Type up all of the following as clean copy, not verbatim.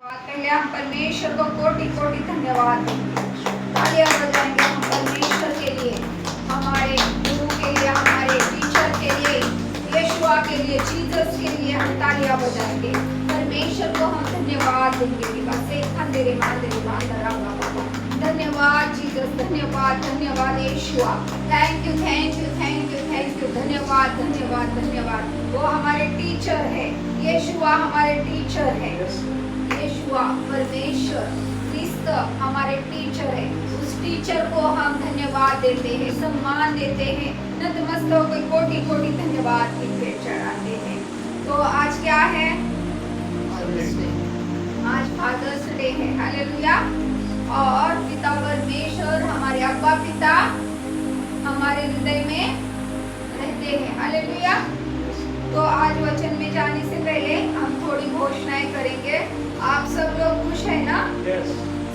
पहले हम परमेश्वर को कोटि कोटि धन्यवाद देंगे, तालियां बजाएंगे हम परमेश्वर के लिए, हमारे गुरु के लिए, हमारे टीचर के लिए, यीशुआ के लिए, जीसस के लिए हम तालियां बजाएंगे। परमेश्वर को हम धन्यवाद देंगे कि बस एक खंडेरे मांदेरे बांदरा बाबा। धन्यवाद जीसस, धन्यवाद धन्यवाद Yeshua. Thank you thank you thank you thank you. धन्यवाद धन्यवाद धन्यवाद। वो हमारे टीचर है, यीशुआ हमारे टीचर है, यीशुआ परमेश्वर क्रिस्त हमारे टीचर है। उस टीचर को हम धन्यवाद देते हैं, सम्मान देते हैं, नतमस्तक होकर कोटि कोटि धन्यवाद की भेंट चढ़ाते हैं। तो आज क्या है? आज फादर्स डे है। हालेलुया। और पिता परमेश्वर हमारे अब्बा पिता हमारे हृदय में रहते हैं। हालेलुया। तो आज वचन में जाने से पहले हम थोड़ी घोषणाएं करेंगे। आप सब लोग खुश हैं ना?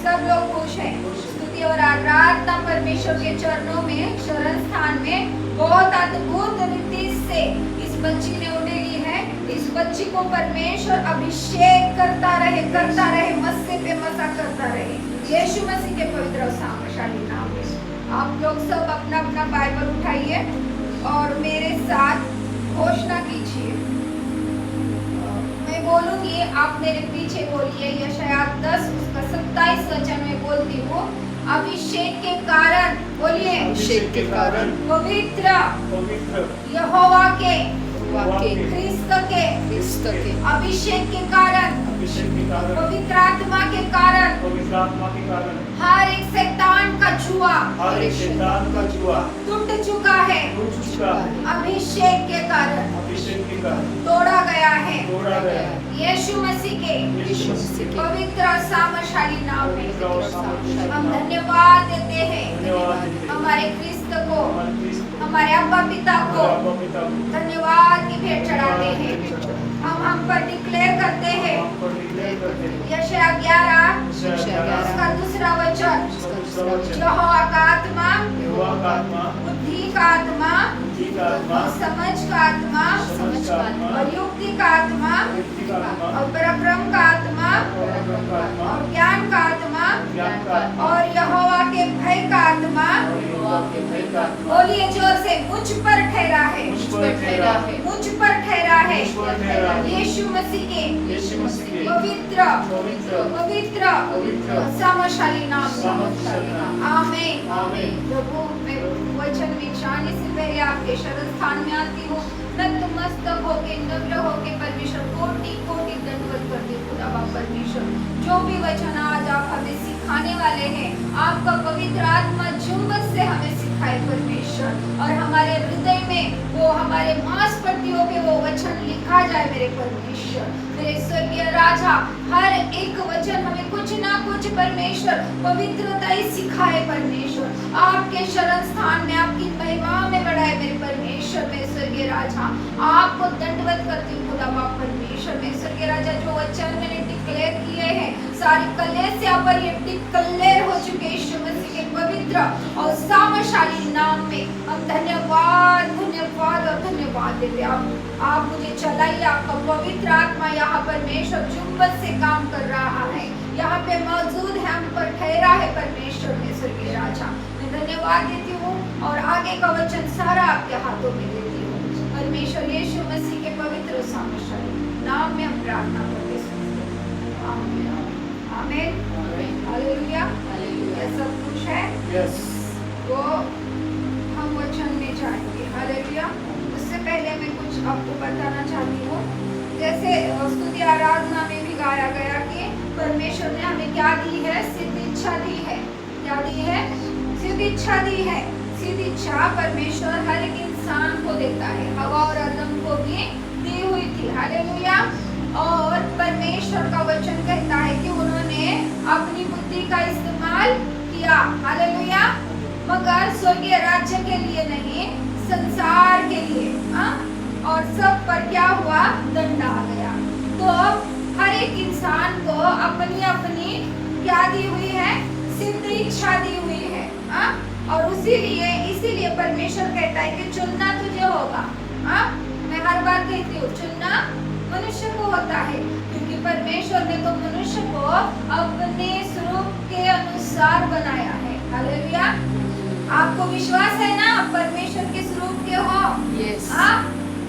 सब लोग खुश हैं। स्तुति और आराधना परमेश्वर के चरणों में, शरण स्थान में बहुत अद्भुत रीति से इस बच्ची ने उड़ेली है। इस बच्ची को परमेश्वर अभिषेक करता रहे, मस्से पे मसा करता रहे, यीशु मसीह के पवित्र और सामर्थ्यशाली नाम में। आप लोग सब अपना अपना बाइबल उठाइए और मेरे साथ घोषणा कीजिए। मैं बोलूंगी, आप मेरे पीछे बोलिए। यशायाह 10 उसका 27 वचन में बोलती हूँ। अभिषेक के कारण, बोलिए, अभिषेक के कारण पवित्र यहोवा के ख्रिस्त के अभिषेक के कारण, पवित्र आत्मा के कारण हर एक शैतान का जुआ टूट चुका है। अभिषेक के कारण तोड़ा गया है। यीशु मसीह के पवित्र और सामर्थ्यशाली नाम में हम धन्यवाद देते हैं हमारे क्रिस्त को, हमारे अब्बा पिता को धन्यवाद की भेंट चढ़ाते हैं। हम पर डिक्लेयर करते हैं यशायाह 11 उसका दूसरा वचन, यहोवा का आत्मा, बुद्धि का आत्मा, समझ का आत्मा और युक्ति का आत्मा और पराक्रम का आत्मा और ज्ञान का आत्मा और यहोवा के भय का आत्मा, बोलिए जोर से, मुझ पर ठहरा है, मुझ पर ठहरा है। यीशु मसीह के पवित्र सामर्थ्यशाली नाम में आमीन। प्रभु, मैं वचन में जाने से पहले आपके शरण स्थान में आती हूँ, नतमस्तक होके, नम्र होके परमेश्वर कोटि कोटि दंडवत करती हूँ। खुदा बाप परमेश्वर, जो भी वचन आज आप हमें सिखाने वाले हैं, आपका पवित्र आत्मा जुम्मत से हमें सिखाए परमेश्वर, और हमारे हृदय में वो, हमारे मांसपेशियों पे वो वचन लिखा जाए मेरे परमेश्वर, मेरे स्वर्गीय राजा। हर एक वचन हमें कुछ ना कुछ परमेश्वर पवित्रता ही सिखाए परमेश्वर। आपके शरण स्थान में आपकी महिमा में बढ़ाए मेरे परमेश्वर, मेरे स्वर्गीय राजा। आपको दंडवत करती हूँ खुदा बाप परमेश्वर, मेरे स्वर्गीय राजा। जो वचन मैंने डिक्लेयर किए हैं, सारी कलेसिया पर ये डिक्लेयर हो चुके यीशु मसीह के पवित्र और सामर्थ्यशाली नाम में हम धन्यवाद धन्यवाद और धन्यवाद देते। आप मुझे चलाइए। आपका पवित्र आत्मा यहाँ परमेश्वर जुम्मत से काम कर रहा है, यहाँ पे मौजूद है, हम पर ठहरा है परमेश्वर में स्वर्गीय राजा। मैं धन्यवाद देती हूँ और आगे का वचन सारा आपके हाथों में देती हूँ परमेश्वर। यीशु मसीह के पवित्र सामर्थ्यशाली नाम में हम प्रार्थना करते हैं, आमीन आमीन हालेलुया। ये सब कुछ है, तो हम वचन में जाएंगे। हालेलुया। उससे पहले मैं कुछ आपको बताना चाहती हूँ। जैसे स्तुति आराधना में भी गाया गया कि परमेश्वर ने हमें क्या दी है? सिद्ध इच्छा दी है। क्या दी है? सिद्ध इच्छा दी है। सिद्ध इच्छा परमेश्वर हर एक इंसान को देता है। हवा और आदम को भी दी हुई थी। हालेलुया। और परमेश्वर का वचन कहता है कि उन्होंने अपनी बुद्धि का इस्तेमाल किया। हालेलुया। मगर स्वर्गीय राज्य के लिए नहीं, संसार के लिए। और सब पर क्या हुआ? दंड आ गया। तो हर एक इंसान को अपनी अपनी क्या दी हुई है? सिद्ध इच्छा दी हुई है। और इसीलिए परमेश्वर कहता है कि चुनना तुझे होगा। मैं हर बार कहती हूँ, चुनना मनुष्य को होता है, क्योंकि परमेश्वर ने तो मनुष्य को अपने स्वरूप के अनुसार बनाया है। हालेलुया। आपको विश्वास है ना आप परमेश्वर के स्वरूप के हो? Yes.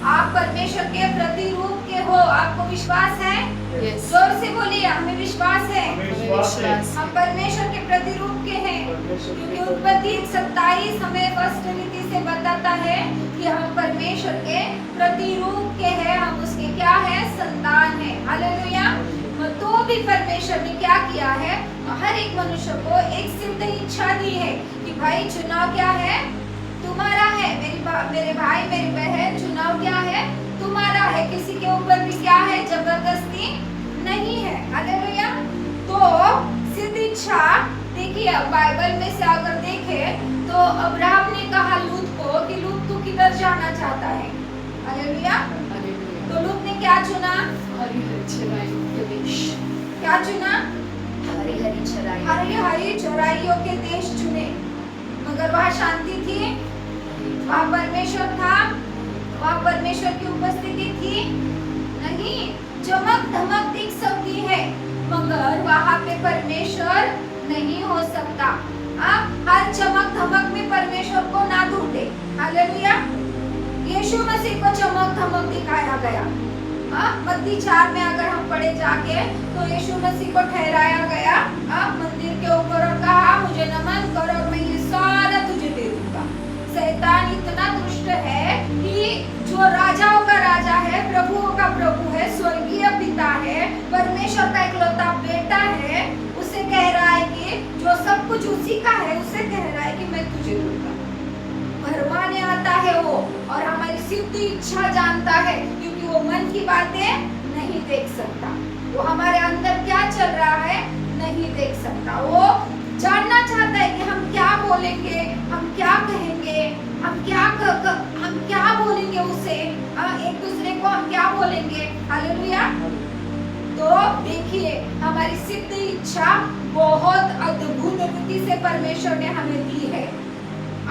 आप परमेश्वर के प्रतिरूप के हो। आपको विश्वास है? Yes. जोर से बोलिए, हमें विश्वास है। विश्वास हम परमेश्वर के प्रतिरूप के हैं, क्योंकि उत्पत्ति 1:27 हमें स्पष्ट रीति से बताता है कि हम परमेश्वर के प्रतिरूप के हैं, हम उसके क्या है? संतान हैं। हालेलुया। तो भी परमेश्वर ने क्या किया है? हर एक मनुष्य को एक सिद्ध इच्छा दी है कि भाई चुनाव क्या है? तुम्हारा है। मेरे भाई मेरी बहन, चुनाव क्या है? तुम्हारा है। किसी के ऊपर भी क्या है? जबरदस्ती नहीं है। हालेलुया। तो सिद्ध इच्छा देखिए, बाइबल में से अगर देखें तो अब्राहम ने कहा लूत को कि लूत तू किधर जाना चाहता है? हालेलुया। तो लूत ने क्या चुना? क्या चुना? हरी हरी चराइयों के देश चुने। मगर वहाँ शांति थी, वहाँ परमेश्वर था, वहाँ परमेश्वर की उपस्थिति थी नहीं। चमक धमक दिख सकती है मगर वहाँ पे परमेश्वर नहीं हो सकता। हर चमक धमक में परमेश्वर को ना ढूंढे। हालेलुया। यीशु मसीह को चमक धमक दिखाया गया। मत्ती 4 में अगर हम पढ़े जाके तो यीशु मसीह को ठहराया गया मंदिर के ऊपर और कहा मुझे नमन कर और मैं ये सारा तुझे दे दूंगा। शैतान इतना दुष्ट है कि जो राजाओं का राजा है, प्रभुओं का प्रभु है, स्वर्गीय पिता है, परमेश्वर का इकलौता बेटा है, उसे कह रहा है कि जो सब कुछ उसी का है, उसे कह रहा है कि मैं तुझे दूंगा। भरमाने आता है वो और हमारी सिद्ध इच्छा जानता है, क्योंकि वो मन की बातें नहीं देख सकता। वो हमारे अंदर क्या चल रहा है नहीं देख सकता। वो जानना चाहता है कि हम क्या बोलेंगे, हम क्या कहेंगे, हम क्या बोलेंगे उसे, एक दूसरे को हम क्या बोलेंगे। हालेलुया। तो देखिए, हमारी सिद्ध इच्छा बहुत अद्भुत रीति से परमेश्वर ने हमें दी है,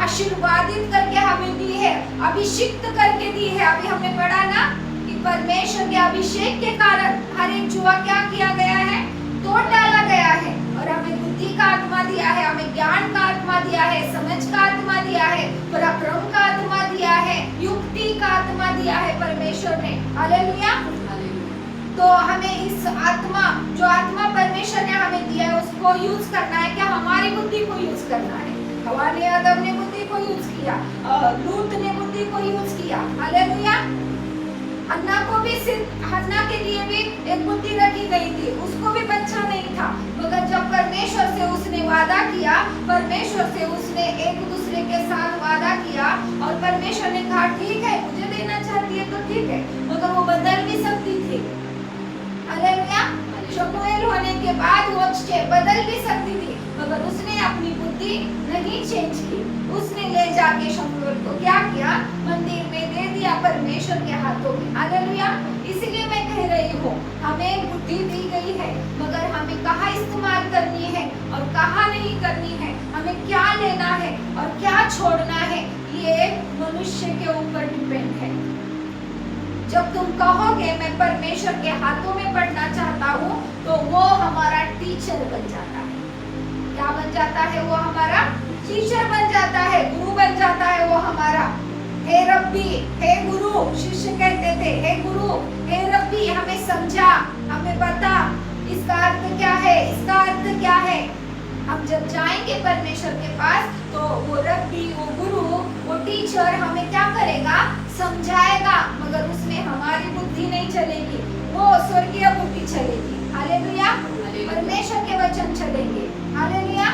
आशीर्वादित करके हमें दी है, अभिषिक्त करके दी है। अभी हमने पढ़ा ना कि परमेश्वर के अभिषेक के कारण हर एक जुआ क्या किया गया है? तोड़ डाला गया है। और हमें बुद्धि का आत्मा दिया है, हमें ज्ञान का आत्मा दिया है, समझ का आत्मा दिया है, पराक्रम का आत्मा दिया है, युक्ति का आत्मा दिया है परमेश्वर ने। हालेलुया। तो हमें इस आत्मा, जो आत्मा परमेश्वर ने हमें दिया है, उसको यूज करना है। क्या हमारी बुद्धि को यूज करना है? हवा ने, आदम ने बुद्धि को यूज किया, लूत ने बुद्धि को यूज किया। हालेलुया। हन्ना को भी हन्ना के लिए भी एक बुद्धि रखी गई थी, उसको भी बच्चा नहीं था, मगर जब परमेश्वर से उसने वादा किया, परमेश्वर से उसने एक दूसरे के साथ वादा किया और परमेश्वर ने कहा ठीक है मुझे देना चाहती है तो ठीक है, मगर वो बदल भी सकती थी। हालेलुया। शमूएल होने के बाद वो बदल भी सकती थी, मगर उसने अपनी बुद्धि नहीं चेंज की। उसने ले जाके शमूएल को क्या किया? मंदिर में दे दिया परमेश्वर के हाथों में। हालेलुया। इसलिए मैं कह रही हूँ, हमें बुद्धि दी गई है, मगर हमें कहाँ इस्तेमाल करनी है और कहाँ नहीं करनी है, हमें क्या लेना है और क्या छोड़ना है, ये मनुष्य के ऊपर डिपेंड है। जब तुम कहोगे मैं परमेश्वर के हाथों में पढ़ना चाहता हूँ, तो वो हमारा टीचर बन जाता है। क्या बन जाता है? वो हमारा टीचर बन जाता है, गुरु बन जाता है वो हमारा। हे रब्बी, हे गुरु, शिष्य कहते थे, हे गुरु, हे रब्बी, हमें समझा, हमें बता, इसका अर्थ क्या है, इसका अर्थ क्या है। हम जब जाएंगे परमेश्वर के पास, तो वो रब्बी, वो गुरु, वो टीचर हमें क्या करेगा? समझाएगा, मगर उसमें हमारी बुद्धि नहीं चलेगी, वो स्वर्गीय बुद्धि चलेगी। हालेलुया। परमेश्वर के वचन चलेंगे। हालेलुया।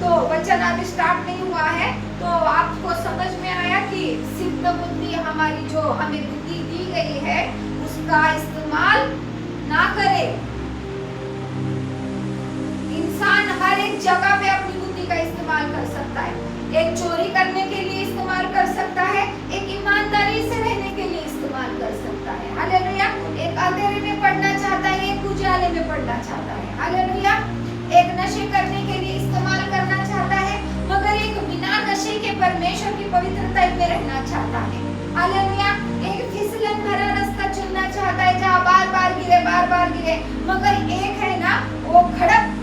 तो वचन अभी स्टार्ट नहीं हुआ है, तो आपको समझ में आया कि सिद्ध बुद्धि हमारी जो हमें बुद्धि दी गई है, उसका इस्तेमाल ना करे। इंसान हर एक जगह पे अपनी बुद्धि का इस्तेमाल कर सकता है। एक चोरी करने के लिए इस्तेमाल कर सकता है, एक ईमानदारी से रहने के लिए इस्तेमाल कर सकता है। हालेलुया। एक अंधेरे में पढ़ना चाहता है, एक उजाले में पढ़ना चाहता है। हालेलुया। एक नशे करने के लिए इस्तेमाल करना चाहता है, मगर एक बिना नशे के परमेश्वर की पवित्रता में रहना चाहता है। हालेलुया। एक फिसलन भरा रास्ता चुनना चाहता है, जहाँ बार बार गिरे, मगर एक है ना, वो खड़क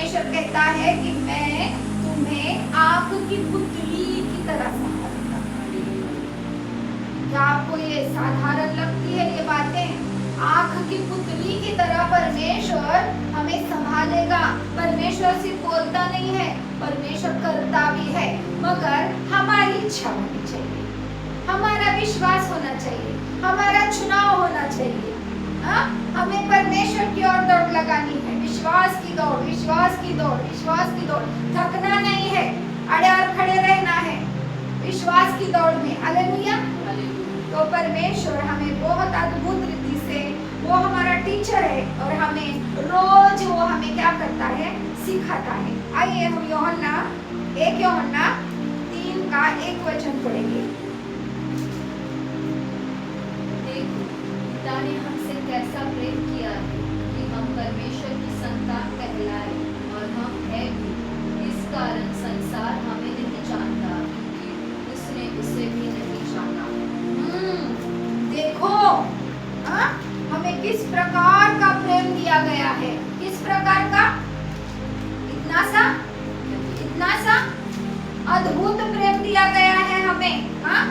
परमेश्वर कहता है कि मैं तुम्हें आग की पुतली की तरह संभालूंगा। क्या आपको ये साधारण लगती है ये बातें? आग की पुतली की तरह परमेश्वर हमें संभालेगा। परमेश्वर सिर्फ बोलता नहीं है, परमेश्वर करता भी है, मगर हमारी इच्छा होनी चाहिए, हमारा विश्वास होना चाहिए, हमारा चुनाव होना चाहिए। हाँ, हमें परमेश्वर की ओर दौड़ लगानी है, विश्वास की दौड़, विश्वास की दौड़, विश्वास की दौड़। थकना नहीं है, अड़े और खड़े रहना है विश्वास की दौड़ में। हालेलुया। तो परमेश्वर हमें बहुत अद्भुत रीति से, वो हमारा टीचर है और हमें रोज वो हमें क्या करता है, सिखाता है। आइए हम यूहन्ना 3 का 1 वचन पढ़ेंगे। देखो, पिता ने हमसे कैसा प्रेम किया है कि हम परमेश्वर की संतान कहलाए, और हम हैं भी। इस कारण संसार हमें नहीं जानता, क्योंकि उसने उसे भी नहीं जाना। देखो, हाँ, हमें किस प्रकार का प्रेम दिया गया है, किस प्रकार का, इतना सा अद्भुत प्रेम दिया गया है हमें। हाँ,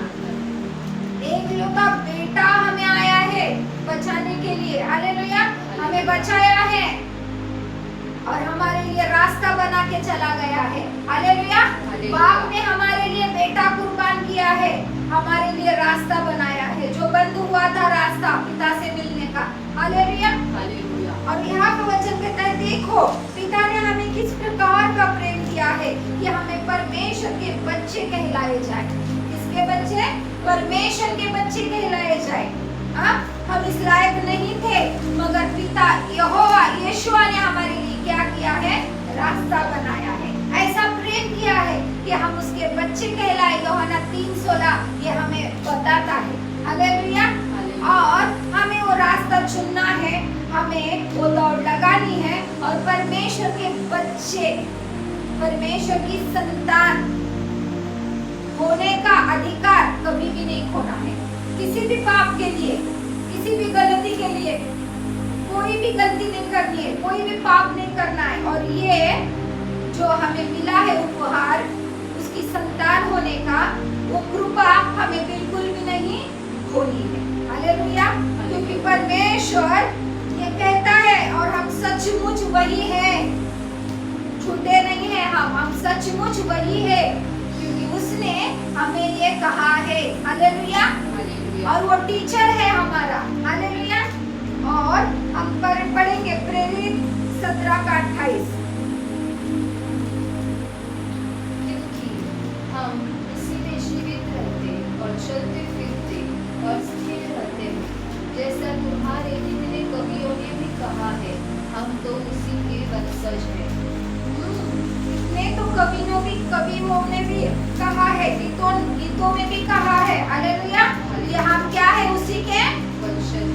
एक लौता बेटा हमें आया है बचाने के लिए। हालेलुया। हमें बचाया है और हमारे लिए रास्ता बना के चला गया है। हालेलुया। बाप ने हमारे लिए बेटा कुर्बान किया है, हमारे लिए रास्ता बनाया है, जो बंद हुआ था रास्ता पिता से मिलने का। हालेलुया। और यहाँ का वचन कहता है, देखो पिता ने हमें किस प्रकार का प्रेम किया है कि हमें परमेश्वर के बच्चे कहलाए जाए। किसके बच्चे? परमेश्वर के बच्चे कहलाए जाए। हाँ, हम इस लायक नहीं थे, मगर पिता यहोवा यीशुआ ने हमारे लिए क्या किया है, रास्ता बनाया है। ऐसा प्रेम किया है कि हम उसके बच्चे कहलाए। यूहन्ना 3:16 ये हमें बताता है। हालेलुया। और हमें वो रास्ता चुनना है, हमें वो दौड़ लगानी है और परमेश्वर के बच्चे, परमेश्वर की संतान होने का अधिकार कभी भी नहीं खोना है। किसी भी पाप के लिए, किसी भी गलती के लिए, कोई भी गलती नहीं करनी है, कोई भी पाप नहीं करना है। और ये जो हमें मिला है उपहार, उसकी संतान होने का, वो कृपा हमें बिल्कुल भी नहीं खोनी है। हालेलुया। क्योंकि परमेश्वर ये कहता है और हम सचमुच वही है, झूठे नहीं है हम सचमुच वही है, क्योंकि उसने हमें ये कहा है। हालेलुया। और वो टीचर है हमारा। हालेलुया। और हम पढ़ेंगे प्रेरित 17 का 28। क्योंकि हम इसी में जीवित रहते और चलते फिरते और स्थिर रहते हैं, जैसा तुम्हारे जितने कवियों ने भी कहा है, हम तो उसी के वंशज हैं। इतने तो कवियों ने भी कहा है, गीतों में भी कहा है। हालेलुया। ये हम क्या है, उसी के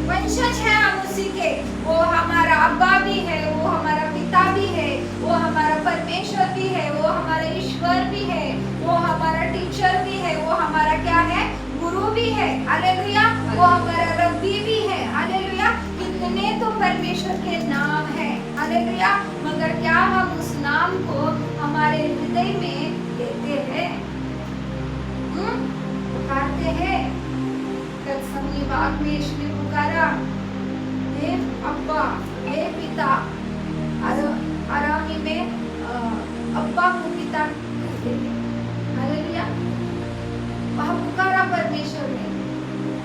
वंशज हैं, हम उसी के। वो हमारा अब्बा भी है, वो हमारा पिता भी है, वो हमारा परमेश्वर भी है, वो हमारा ईश्वर भी है, वो हमारा टीचर भी है, वो हमारा क्या है, गुरु भी है। हालेलुया। वो हमारा रब्बी भी है। हालेलुया। कितने तो परमेश्वर के नाम है। हालेलुया। मगर क्या हम उस नाम को हमारे हृदय में लेते हैं, पुकारते हैं? गतसमनी बाग में इसने पुकारा, हे अब्बा, हे पिता। आरामी में अब्बा को पिता कहते हैं। हालेलुया। वह पुकारा परमेश्वर ने,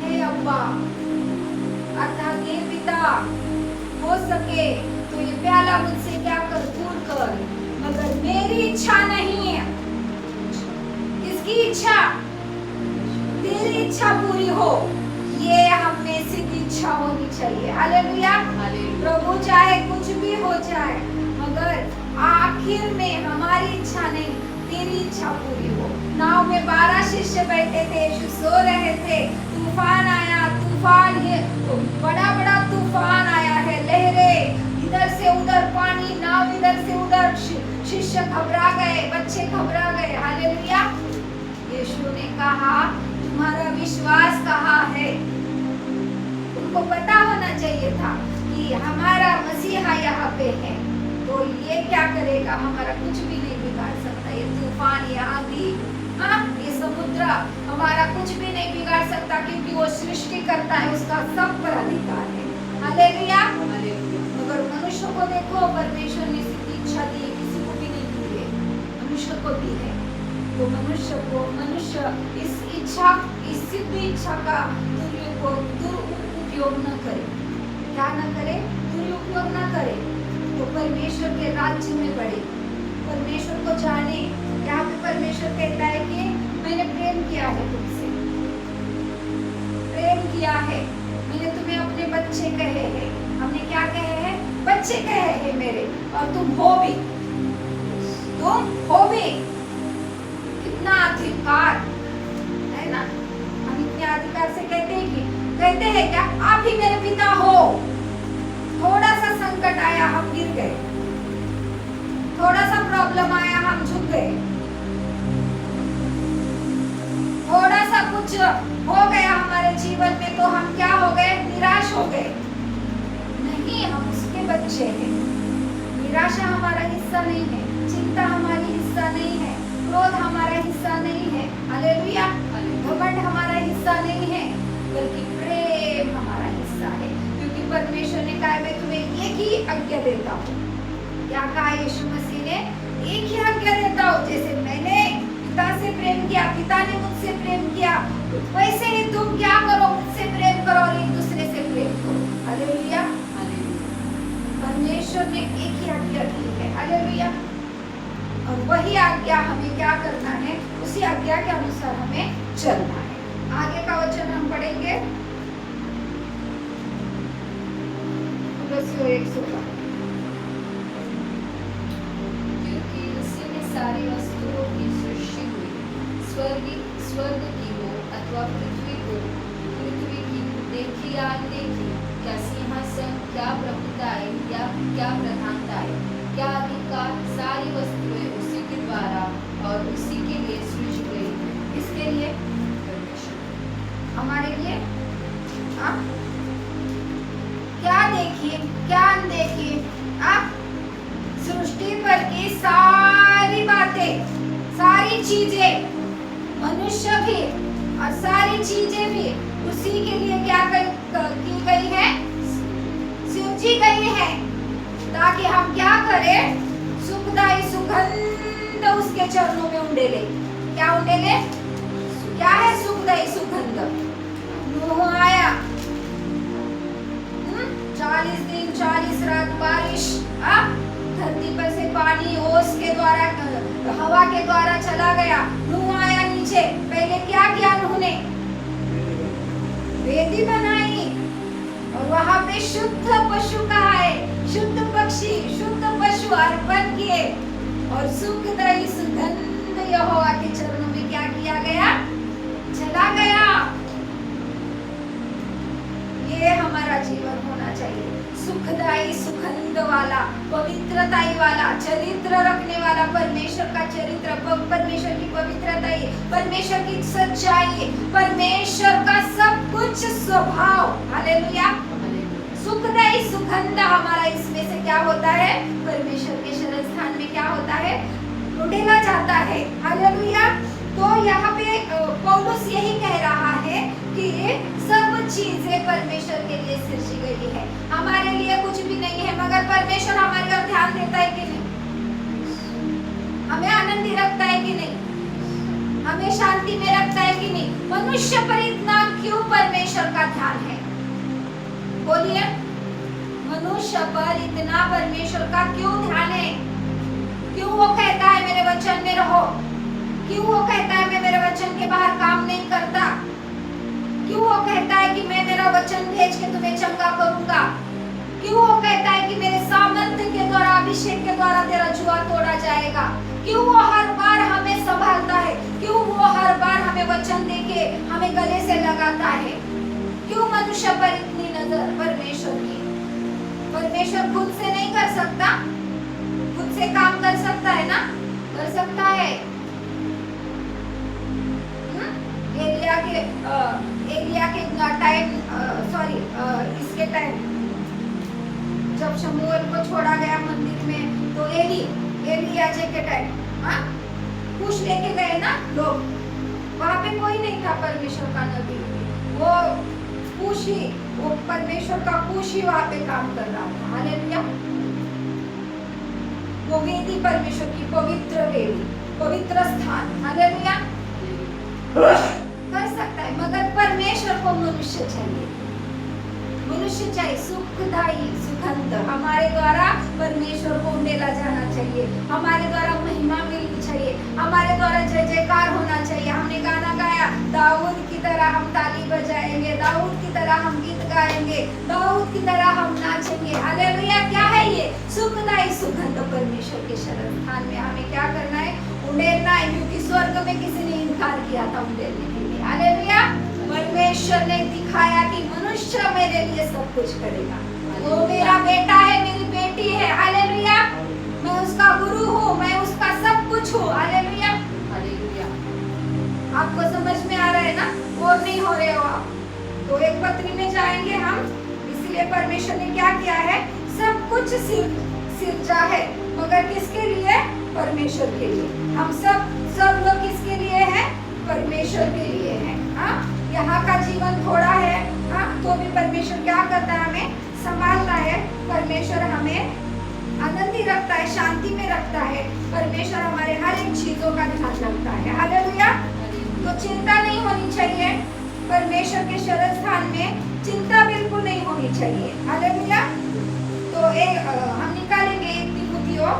हे अब्बा, अर्थात हे पिता। हो सके तो ये प्याला मुझसे क्या कर, दूर कर, मगर मेरी इच्छा नहीं है। किसकी इच्छा? तेरी इच्छा पूरी हो, ये हम में से इच्छा होनी चाहिए। हालेलुया। प्रभु चाहे कुछ भी हो जाए, मगर आखिर में हमारी इच्छा नहीं, तेरी इच्छा पूरी हो। नाव में 12 शिष्य बैठे थे, यीशु सो रहे थे, तूफान आया, तूफान है, बड़ा बड़ा तूफान आया है, लहरें इधर से उधर, पानी, नाव इधर से उधर। शिष्य घबरा गए, बच्चे घबरा गए। हालेलुया। यीशु ने कहा, तुम्हारा विश्वास कहाँ है? उनको पता होना चाहिए था कि हमारा मसीहा यहाँ पे है, तो ये क्या करेगा, हमारा कुछ भी नहीं बिगाड़ सकता। ये तूफान, ये आंधी, हाँ, ये समुद्र हमारा कुछ भी नहीं बिगाड़ सकता, क्योंकि वो सृष्टि करता है, उसका सब पर अधिकार है। हालेलुया। मगर मनुष्य को देखो, परमेश्वर ने सिद्ध इच्छा दी है, किसी को भी नहीं दी है, मनुष्य को दी है। तो मनुष्य इस इच्छा, इस सिद्ध इच्छा का दुरुपयोग न करे। क्या न करे? दुरुपयोग न करे, तो परमेश्वर के राज्य में बढ़े, परमेश्वर को जाने। यहाँ पे परमेश्वर कहता है कि मैंने प्रेम किया है तुमसे, प्रेम किया है, मैंने तुम्हें अपने बच्चे कहे हैं। हमने क्या कहे हैं? बच्चे कहे हैं मेरे, और तुम हो भी, तुम हो भी। कितना अधिकार है ना। हम इतने अधिकार से कहते हैं क्या आप ही मेरे पिता हो। थोड़ा सा संकट आया हम गिर गए, थोड़ा सा प्रॉब्लम आया हम झुक गए, थोड़ा सा कुछ हो गया हमारे जीवन में तो हम क्या हो गए? निराश हो गए। नहीं, हम उसके बच्चे हैं। निराशा हमारा हिस्सा नहीं है, चिंता हमारी हिस्सा नहीं है, क्रोध हमारा हिस्सा नहीं है, हालेलुया, घमंड हमारा हिस्सा नहीं है, बल्कि प्रेम हमारा हिस्सा है। क्योंकि परमेश्वर ने कहा मैं तुम्हें एक ही आज्ञा देता हूँ। क्या कहा यीशु मसीह ने? एक ही आज्ञा देता हूँ, जैसे मैंने पिता से प्रेम किया, पिता ने मुझसे प्रेम किया, वैसे ही तुम क्या करो? मुझसे प्रेम करो और एक दूसरे से प्रेम करो। हालेलुया। परमेश्वर ने एक ही आज्ञा दी है, हालेलुया, और वही आज्ञा हमें क्या करना है? उसी आज्ञा के अनुसार हमें चलना है। आगे का वचन हम पढ़ेंगे, 116। क्योंकि उसी में सारी वस्तुओं की सृष्टि हुई, स्वर्ग की हो अथवा पृथ्वी की देखी या अनदेखी, क्या सिंहासन, क्या प्रभुताएं, क्या प्रधानताएं, क्या अधिकार, सारी वस्तुएं उसी के द्वारा और उसी के लिए सृजी गई है। इसके लिए, हमारे लिए, आप क्या देखिए, क्या अनदेखिए, आप सृष्टि पर की सारी बातें, सारी चीजें, मनुष्य भी और सारी चीजें भी उसी के लिए क्या की गई है? सृजी गई है, ताकि हम क्या करें? सुखदायी सुगंध उसके चरणों में उंडेले। क्या उंडेले? क्या है सुखदायी सुगंध? नूह आया, 40 दिन 40 रात बारिश, धरती पर से पानी ओस के द्वारा, हवा के द्वारा चला गया। नूह आया नीचे, पहले क्या किया नूह ने? वेदी बनाई, और वहां पे शुद्ध पशु का है, शुद्ध पक्षी, शुद्ध पशु अर्पण किए, और सुखदायी सुगंध यहोवा के चरणों में क्या किया गया? चला गया। ये हमारा जीवन होना चाहिए, सुखदायी सुगंध वाला, पवित्रताई वाला, चरित्र रखने वाला, परमेश्वर का चरित्र, परमेश्वर की पवित्रता, परमेश्वर की सच्चाई, परमेश्वर का सब कुछ स्वभाव, हालेलुया। सुखदायी सुगंध हमारा इसमें से क्या होता है? परमेश्वर के शरण स्थान में क्या होता है? उड़ेला जाता है, हालेलुया। तो यहाँ पे पौलुस यही कह रहा है कि सब चीजें परमेश्वर के लिए सृजी गई है, हमारे लिए कुछ भी नहीं है, मगर परमेश्वर हमारे ओर ध्यान देता है कि नहीं? हमें आनंदी रखता है कि नहीं? हमें शांति में रखता है कि नहीं? मनुष्य पर इतना क्यों परमेश्वर का ध्यान है? बोलिए, मनुष्य पर इतना परमेश्वर का क्यों ध्यान है? क्यों वो कहता है मेरे वचन में रहो? क्यों वो कहता है मैं मेरे वचन के बाहर काम नहीं करता? क्यों वो कहता है कि मैं मेरा वचन भेज के तुम्हें चंगा करूंगा? क्यों वो कहता है कि मेरे सामर्थ्य के द्वारा, अभिषेक के द्वारा तेरा जुआ तोड़ा जाएगा? क्यों वो हर बार हमें संभालता है? क्यों वो हर बार हमें वचन देके हमें गले से लगाता है? क्यों मनुष्य पर इतनी नजर परमेश्वर की? परमेश्वर खुद से नहीं कर सकता? खुद से काम कर सकता है ना? कर सकता है। एलिया के टाइम, इसके टाइम जब जब शमूएल को छोड़ा गया मंदिर में तो एलियाजे के टाइम कुछ लेके गए ना लोग, वहां पे कोई नहीं था परमेश्वर का नबी, वो कुश ही, वो परमेश्वर का कुश ही वहां पे काम कर रहा था। हालेलुया। वो वेदी परमेश्वर की पवित्र वेदी, पवित्र स्थान, हालेलुया कर सकता है, मगर परमेश्वर को मनुष्य चाहिए, मनुष्य चाहिए, सुखदाई सुगंध हमारे द्वारा परमेश्वर को उंडेला जाना चाहिए, हमारे द्वारा महिमा मिलनी चाहिए, हमारे द्वारा जय जयकार होना चाहिए। हमने गाना गाया, दाऊद की तरह हम ताली बजाएंगे, दाऊद की तरह हम गीत गाएंगे, दाऊद की तरह हम नाचेंगे। हालेलुया। क्या है ये? सुखदाई सुगंध परमेश्वर के शरण स्थान में हमें क्या करना है? उंडेलना है, क्योंकि स्वर्ग में किसी ने इनकार किया था उंडेलने के लिए। हालेलुया। परमेश्वर ने दिखाया कि मनुष्य मेरे लिए सब कुछ करेगा, वो मेरा बेटा है, मेरी बेटी है। हालेलुया। मैं उसका गुरु हूँ, मैं उसका सब कुछ हूँ। हालेलुया। हालेलुया। आपको समझ में आ रहा है ना? और नहीं हो रहे हो आप तो एक पत्री में जाएंगे हम, इसलिए परमेश्वर ने क्या किया है? सब कुछ सिरजा है, मगर किसके लिए? परमेश्वर के लिए। हम सब लोग किसके लिए हैं? परमेश्वर के लिए हैं। यहाँ का जीवन थोड़ा है, तो भी परमेश्वर क्या करता है? हमें संभालता है, परमेश्वर हमें आनंदी रखता है, शांति में रखता है, परमेश्वर हमारे हर एक चीजों का ध्यान रखता है। हालेलुया। तो चिंता नहीं होनी चाहिए, परमेश्वर के शरण स्थान में चिंता बिल्कुल नहीं होनी चाहिए। हालेलुया। तो हम निकालेंगे 1 तीमुथियो,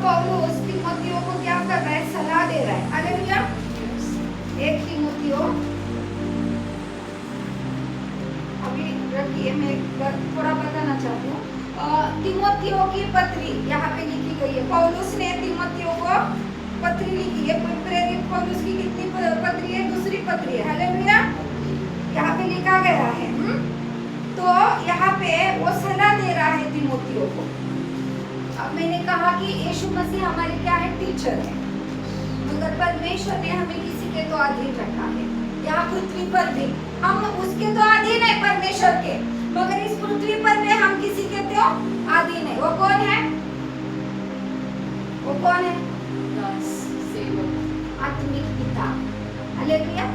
पौलुस तीमुथियो को क्या कर रहा है? सलाह दे रहा है। हालेलुया। 1 तीमुथियो, अभी रखिए, मैं थोड़ा बताना चाहती हूँ। तीमुथियो की पत्री यहाँ पे लिखी गई है, पौलुस ने तीमुथियो को पत्री लिखी है। प्रेरित पौलुस की कितनी पत्री है? दूसरी पत्री है। हालेलुया। यहाँ पे लिखा गया है। तो यहाँ पे वो सलाह दे रहा है तीमुथियो को। अब मैंने कहा कि यीशु मसीह हमारे क्या है? टीचर है, मगर परमेश्वर ने हमें किसी के तो अधीन रखा है। यहाँ पृथ्वी पर भी हम उसके तो अधीन है, परमेश्वर के, मगर इस पृथ्वी पर में हम किसी के तो अधीन है। वो कौन है? वो कौन है? दास, सेवक, आत्मिक पिता। हालेलुया।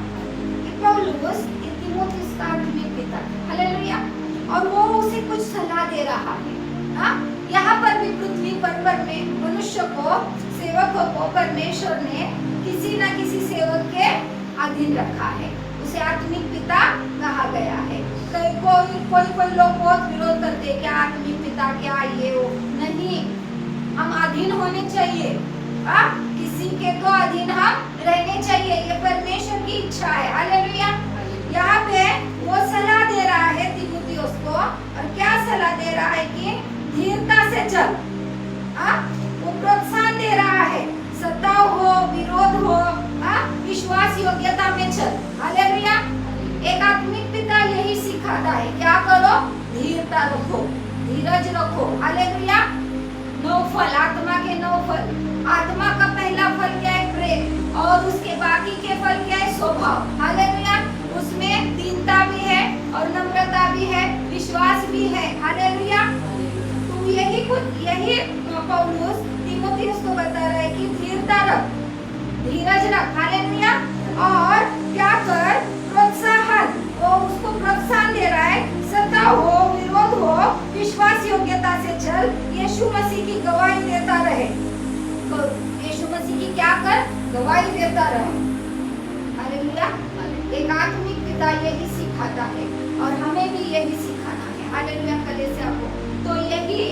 पौलुस तीमुथियुस का आत्मिक पिता। हालेलुया। और वो उसे कुछ सलाह दे रहा है। यहाँ पर भी पृथ्वी पर में मनुष्य को, सेवकों को परमेश्वर ने किसी न किसी सेवक के अधीन रखा है, उसे आत्मिक पिता कहा गया है। कोई लोग बहुत विरोध करते हैं, क्या आत्मिक पिता, क्या ये वो? नहीं, हम अधीन होने चाहिए, किसी के तो अधीन हम रहने चाहिए, ये परमेश्वर की इच्छा है। हालेलुया। यहाँ पे वो सलाह दे रहा है तीमुथियुस को, और क्या सलाह दे रहा है कि धीरता से चल। वो प्रोत्साहन दे रहा है, सताव हो, विरोध हो, विश्वास योग्यता में चल। हालेलुया। एक आत्मिक पिता यही सिखाता है, क्या करो? धीरता रखो, धीरज रखो। हालेलुया। 9 फल, आत्मा के 9 फल। आत्मा का पहला फल क्या है? प्रेम, और उसके बाकी के फल क्या है? स्वभाव। हालेलुया। उसमें दीनता भी है, और नम्रता भी है, विश्वास भी है। हालेलुया। यही पौलुस तीमुथियुस को बता रहा है कि धीरता रख, धीरज रख। हालेलुया। और क्या कर? प्रोत्साहन, वो उसको प्रोत्साहन दे रहा है, सताव हो, विरोध हो, विश्वास योग्यता से चल, यीशु मसीह की गवाही देता रहे। यीशु मसीह की क्या कर? गवाही देता रहे। हालेलुया। एक आत्मिक पिता यही सिखाता है, और हमें भी यही सिखाना है। हालेलुया। कलीसिया को तो यही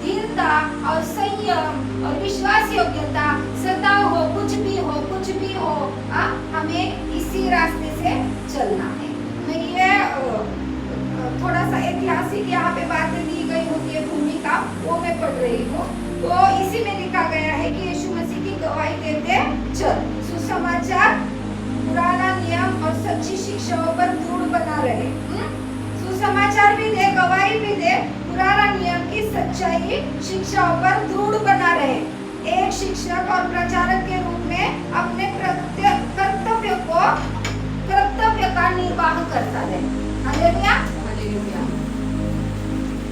धीरता और संयम और विश्वास योग्यता, सताव हो, कुछ भी हो, हमें इसी रास्ते से चलना है। मैं ये थोड़ा सा ऐतिहासिक यहाँ पे बातें दी गई होती है, भूमिका, वो मैं पढ़ रही हूँ। तो इसी में लिखा गया है कि यीशु मसीह की गवाही देते चल। सुसमाचार, पुराना नियम और सच्ची शिक्षाओं पर दृढ़ बना रहे। सुसमाचार भी दे, गवाही भी दे, पुराना नियम की सच्चाई शिक्षाओं पर दृढ़ बना रहे। शिक्षक और प्रचारक के रूप में अपने कर्तव्य का निर्वाह करता है। हालेलुया। हालेलुया।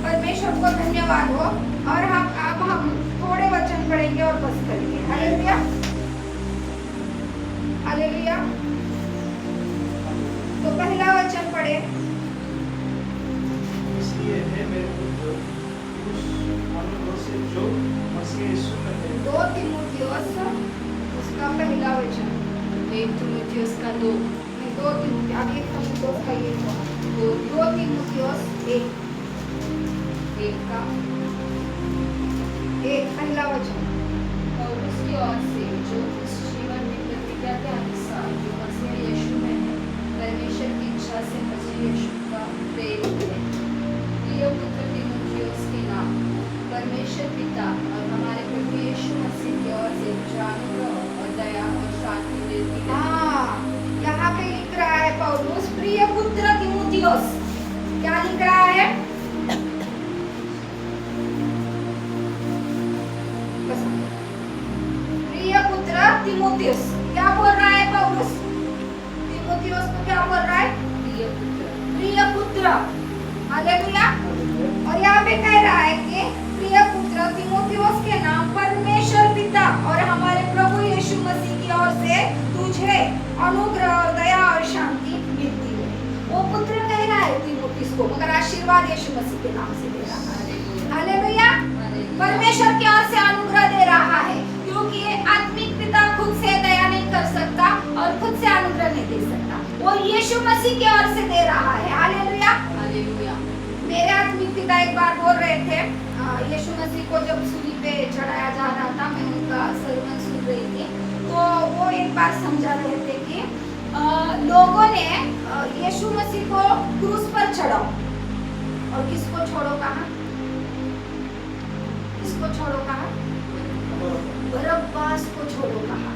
परमेश्वर को धन्यवाद हो। और अब हम थोड़े वचन पढ़ेंगे और बस करेंगे। हालेलुया। हालेलुया। तो पहला वचन पढ़े। इसलिए हे मेरे पुत्र, उस अनुग्रह से जो मसीह यीशु में है, 2 तीमुथियुस उसका पहला वचन। 1 तीमुथियुस का 2। 2 तीमुथियुस अब 1 तीमुथियुस का ये हुआ। 2 तीमुथियुस 1 का 1 पहला वचन। और उसकी ओर से जो इस जीवन में प्रतिज्ञा के अनुसार जो मसीह यीशु में है, परमेश्वर की इच्छा से मसीह यीशु का प्रेरित है। प्रिय पुत्र तीमुथियुस के नाम परमेश्वर पिता और हमारे प्रभु यीशु मसीह की ओर से अनुग्रह और दया और शांति मिलती है। यहाँ पे लिख रहा है पौलुस, प्रिय पुत्र तीमुथियुस। क्या लिख रहा है? प्रिय पुत्र तीमुथियुस। क्या बोल रहा है पौलुस? तीमुथियुस को क्या बोल रहा है? प्रिय पुत्र। प्रिय पुत्र। हालेलुया। और यहाँ पे कह रहा है कि प्रिय पुत्र तीमुथियुस के नाम परमेश्वर पिता और हमारे प्रभु यीशु मसीह की ओर से तुझे अनुग्रह और दया और शांति मिलती है। वो पुत्र कह रहा है तीमुथियुस को, मगर आशीर्वाद यीशु मसीह के नाम से दे रहा है। हालेलुया। परमेश्वर की ओर से अनुग्रह दे रहा है, क्योंकि आत्मिक पिता खुद से दया नहीं कर सकता और खुद से अनुग्रह नहीं दे सकता। वो यीशु मसीह की ओर से दे रहा है। हालेलुया। हालेलुया। मेरे आत्मिक पिता एक बार बोल रहे थे, यीशु मसीह को जब सूली पे चढ़ाया जा रहा था, मैं उनका सरमन सुन रही थी, तो वो एक बार समझा रहे थे कि लोगों ने यीशु मसीह को क्रूस पर चढ़ाओ और किसको छोड़ो कहा? किसको छोड़ो कहा? बरब्बास को छोड़ो कहा।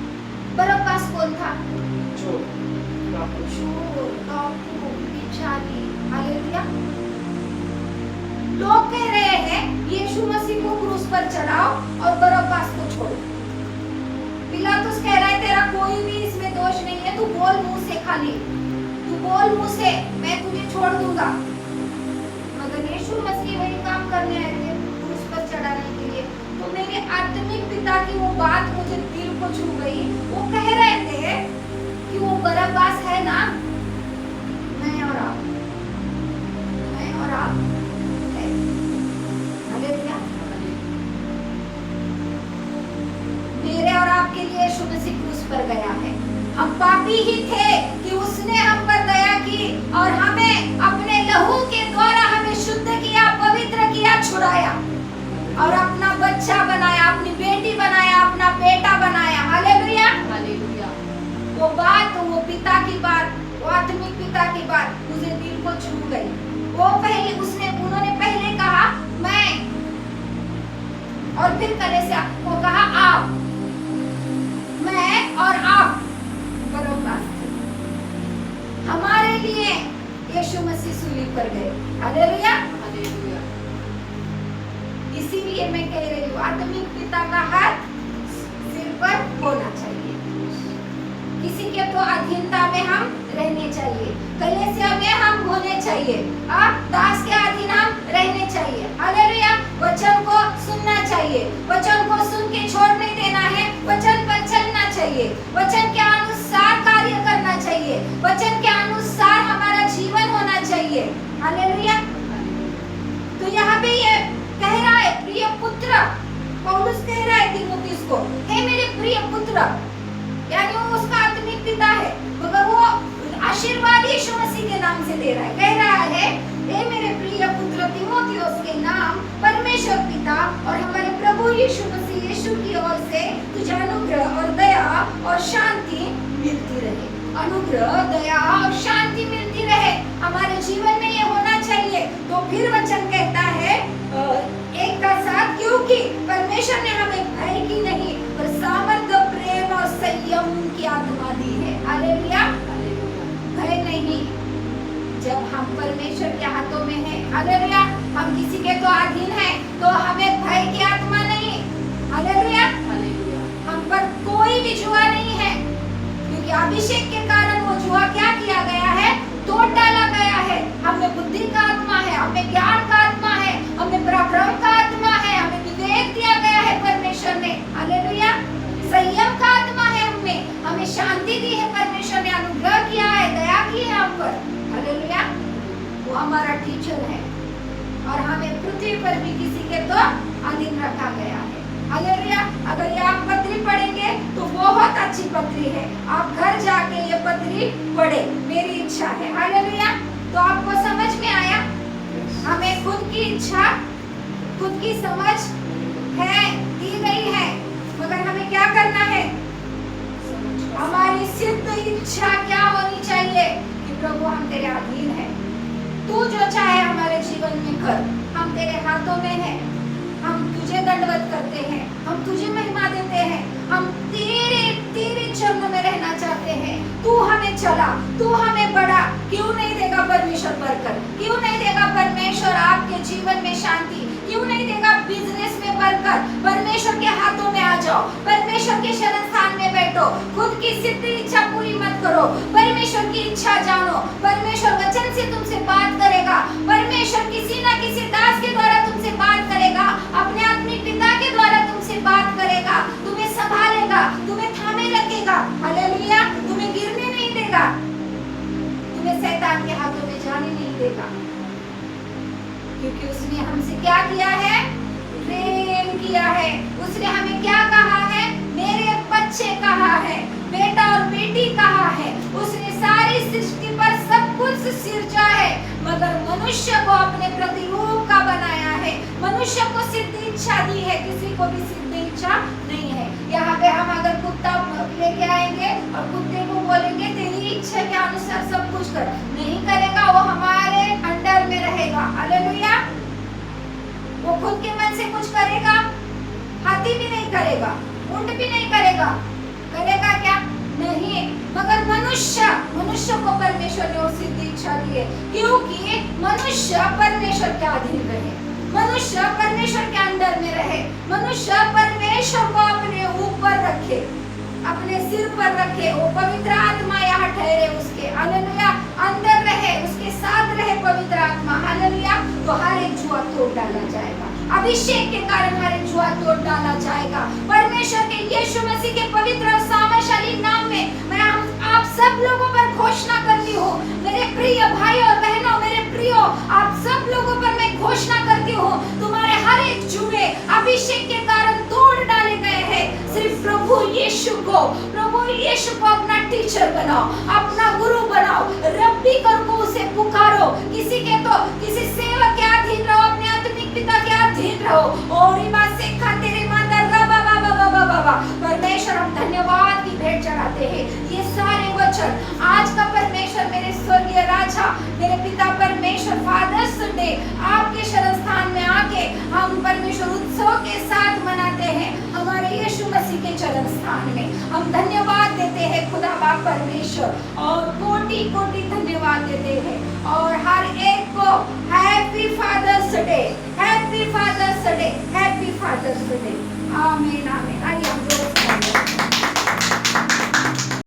बरब्बास कौन था? चोर, डाकू, चोर, डाकू, बिचारी। हालेलुया। लोग कह रहे हैं यीशु मसीह को क्रूस पर चढ़ाओ और बरब्बास को छोड़ो। पिलातुस कह रहा है तेरा कोई भी इसमें दोष नहीं है, तू बोल मुंह से खाली, तू बोल मुंह से, मैं तुझे छोड़ दूंगा। मगर यीशु मसीह वही काम करने आए थे, क्रूस पर चढ़ाने के लिए। तो मेरे आत्मिक पिता की वो बात मुझे दिल को छू गई। वो कह रहे थे कि वो बरब्बास है ना, मैं और आप है। हालेलुया। मेरे और आपके लिए यीशु मसीह क्रूस पर गया है। हम पापी ही थे कि उसने हम पर दया की और हमें अपने लहू के द्वारा हमें शुद्ध किया, पवित्र किया, छुड़ाया और अपना बच्चा बनाया, अपनी बेटी बनाया, अपना बेटा बनाया। हालेलुया। हालेलुया। वो बात, वो पिता की बात, वो आत्मिक पिता की बात मुझे दिल को छू गई। वो उन्होंने पहले कहा मैं, और फिर कलीसिया को कहा आप, मैं और आप बरब्बास थे। हमारे लिए यीशु मसीह सूली पर गए। हालेलुया। हालेलुया। इसीलिए मैं कह रही हूँ आत्मिक पिता का हाथ सिर पर होना चाहिए। किसी के तो अधीनता में हम रहने चाहिए, कलीसिया में हम होने चाहिए, दास के अधीन हम रहने चाहिए। हालेलुया। वचन को सुनना चाहिए, वचन को सुन के छोड़ नहीं देना है, वचन पर चलना चाहिए, वचन के अनुसार कार्य करना चाहिए, वचन के अनुसार हमारा जीवन होना चाहिए। हालेलुया। तो यहाँ पे ये कह रहा है प्रिय पुत्र, पौलुस कह रहा है तीमुथियुस को, हे मेरे प्रिय पुत्र, यानी वो उसका आत्मिक पिता है, मगर वो आशीर्वाद यीशु मसीह के नाम से दे रहा है। कह रहा है हे मेरे प्रिय पुत्र तीमुथियुस के नाम परमेश्वर पिता और हमारे प्रभु यीशु मसीह यीशु की ओर से तुझे अनुग्रह और दया और शांति मिलती रहे। अनुग्रह, दया और शांति मिलती रहे हमारे जीवन में, ये होना चाहिए। तो फिर वचन कहता है एक का साथ, क्योंकि परमेश्वर ने हमें भय की नहीं पर सामर्थ्य, प्रेम और संयम की आत्मा दी है। हालेलुया। भय नहीं, जब हम परमेश्वर के हाथों में हैं। हालेलुया। हम किसी के तो अधीन हैं, तो हमें भय की आत्मा नहीं। हालेलुया। हालेलुया। हम हमारा टीचर है और हमें पृथ्वी पर भी किसी के तो अधीन रखा गया है। हालेलुया। अगर ये आप पत्री पढ़ेंगे तो बहुत अच्छी पत्री है, आप घर जाके ये पत्री पढ़े, मेरी इच्छा है। हालेलुया। तो आपको समझ में आया, हमें खुद की इच्छा, खुद की समझ है, दी गई है, मगर हमें क्या करना है? हमारी सिद्ध इच्छा क्या होनी चाहिए कि प्रभु हम तेरे अधीन है, तू जो चाहे हमारे जीवन में कर, हम तेरे हाथों में है, हम तुझे दंडवत करते हैं, हम तुझे महिमा देते हैं, हम तेरे चरणों में रहना चाहते हैं। तू हमें चला, तू हमें बढ़ा। क्यों नहीं देगा परमेश्वर बरकत? क्यों नहीं देगा परमेश्वर आपके जीवन में शांति? क्यों नहीं देगा बिजनेस में बरकत? परमेश्वर के हाथों में आ जाओ, परमेश्वर के शरण स्थान में बैठो, खुद की सिद्ध इच्छा पूरी मत करो, परमेश्वर की इच्छा जानो। परमेश्वर वचन से तुमसे बात करेगा, परमेश्वर किसी ना किसी दास के द्वारा तुमसे बात करेगा, अपने आत्मिक पिता के द्वारा तुमसे बात करेगा, तुम्हें संभालेगा, तुम्हें थामे रखेगा। हालेलुया। तुम्हें गिरने नहीं देगा, तुम्हें शैतान के हाथों में जाने नहीं देगा, क्योंकि उसने हमसे क्या किया है? प्रेम किया है। उसने हमें क्या कहा है? मेरे बच्चे कहा है, बेटा और बेटी कहा है। उसने सारी सृष्टि पर सब कुछ सिरजा है, मगर मनुष्य को अपने प्रतिरूप का बनाया है, मनुष्य को सिद्ध इच्छा दी है, किसी को भी सिद्ध इच्छा नहीं है। यहाँ पे हम अगर कुत्ता लेके आएंगे और कुत्ते को बोलेंगे तेरी इच्छा के अनुसार सब कुछ कर, नहीं करेगा, वो हमारे अंडर में रहेगा। हालेलुया। वो खुद के मन से कुछ करेगा? हाथी भी नहीं करेगा, ऊंट भी नहीं करेगा, करेगा क्या? नहीं। मगर मनुष्य को परमेश्वर ने वो सिद्ध इच्छा दी है, क्योंकि मनुष्य परमेश्वर के अधीन रहे, मनुष्य परमेश्वर के अंदर में रहे, मनुष्य परमेश्वर को अपने ऊपर रखे, अपने सिर पर रखे, वो पवित्र आत्मा यहाँ ठहरे उसके। हालेलुया। अंदर रहे, उसके साथ रहे पवित्र आत्मा। हालेलुया। तो हर एक जुआ तोड़ डाला जाएगा, अभिषेक के कारण हर एक जुआ तोड़ डाला जाएगा। परमेश्वर के यीशु मसीह के पवित्र और सामर्थशाली नाम में मैं आप सब लोगों पर घोषणा करती हूँ, मेरे प्रिय भाई और बहनों, मेरे प्रियो, आप सब लोगों पर मैं घोषणा करती हूँ, तुम्हारे हर एक जुए अभिषेक के कारण तोड़ डाले गए हैं। सिर्फ प्रभु यीशु को अपना टीचर बनाओ, अपना गुरु बनाओ, रब्बी करके उसे पुकारो। किसी सेवक के अधीन रहो, अपने आत्मिक पिता के अधीन रहो। और परमेश्वर हम धन्यवाद की भेंट चढ़ाते हैं। ये सारे वचन आज का परमेश्वर मेरे स्वर्गीय राजा, मेरे पिता परमेश्वर फादर्स डे आपके शरण स्थान में आके हम परमेश्वर उत्सव के साथ मनाते हैं, हमारे यीशु मसीह के चरण स्थान में हम धन्यवाद देते हैं खुदा बाप परमेश्वर, और कोटि कोटि धन्यवाद देते हैं। और हर एक को happy father's day, happy father's day, happy father's day. आमीन आमीन। आइए हम